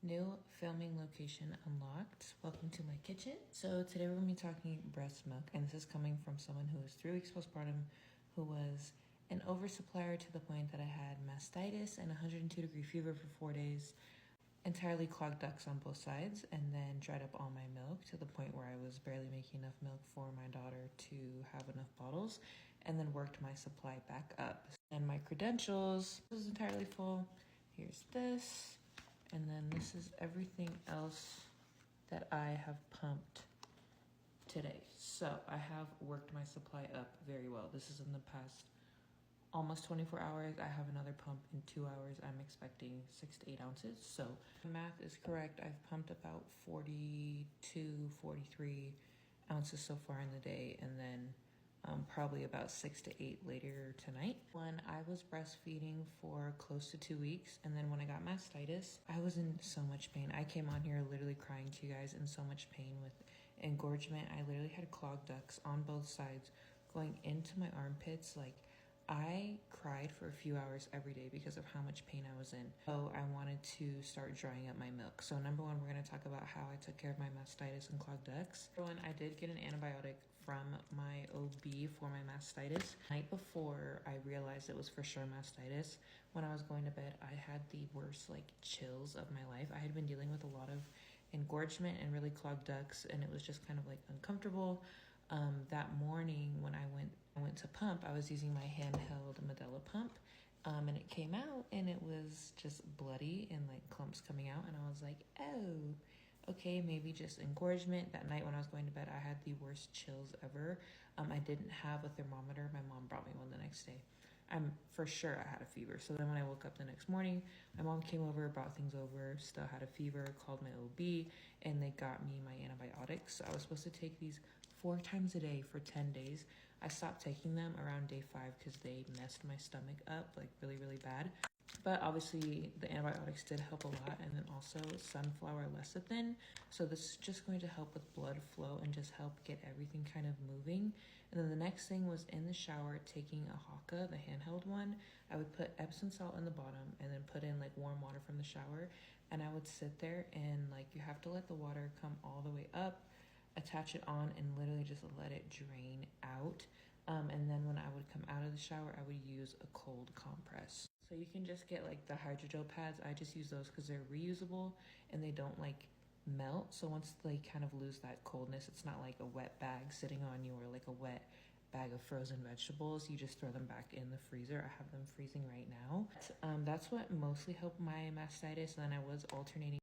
New filming location unlocked. Welcome to my kitchen. So today we're gonna be talking breast milk, and this is coming from someone who was 3 weeks postpartum, who was an oversupplier to the point that I had mastitis and 102-degree fever for 4 days, entirely clogged ducts on both sides, and then dried up all my milk to the point where I was barely making enough milk for my daughter to have enough bottles, and then worked my supply back up. And my credentials, this is entirely full. Here's this. And then this is everything else that I have pumped today. So I have worked my supply up very well. This is in the past almost 24 hours. I have another pump in 2 hours. I'm expecting 6 to 8 ounces. So the math is correct. I've pumped about 42, 43 ounces so far in the day, and then probably about 6 to 8 later tonight. When I was breastfeeding for close to 2 weeks, and then when I got mastitis, I was in so much pain. I came on here literally crying to you guys, in so much pain with engorgement. I literally had clogged ducts on both sides going into my armpits. Like, I cried for a few hours every day because of how much pain I was in. So I wanted to start drying up my milk. So number one, we're going to talk about how I took care of my mastitis and clogged ducts. Number one, I did get an antibiotic from my OB for my mastitis. The night before I realized it was for sure mastitis, when I was going to bed, I had the worst chills of my life. I had been dealing with a lot of engorgement and really clogged ducts, and it was just kind of uncomfortable. That morning when I went to pump, I was using my handheld Medela pump, and it came out and it was just bloody and clumps coming out, and I was like, oh, okay, maybe just engorgement. That night when I was going to bed, I had the worst chills ever. I didn't have a thermometer. My mom brought me one the next day. I'm for sure I had a fever. So then when I woke up the next morning, my mom came over, brought things over, still had a fever, called my OB, and they got me my antibiotics. So I was supposed to take these 4 times a day for 10 days. I stopped taking them around day 5 because they messed my stomach up really, really bad. But obviously the antibiotics did help a lot, and then also sunflower lecithin. So this is just going to help with blood flow and just help get everything kind of moving. And then the next thing was in the shower, taking a Haakaa, the handheld one. I would put Epsom salt in the bottom and then put in warm water from the shower. And I would sit there and you have to let the water come all the way up, attach it on, and literally just let it drain out. And then when I would come out of the shower, I would use a cold compress. So you can just get the hydrogel pads. I just use those because they're reusable and they don't melt. So once they kind of lose that coldness, it's not like a wet bag sitting on you or a wet bag of frozen vegetables. You just throw them back in the freezer. I have them freezing right now. That's what mostly helped my mastitis. And then I was alternating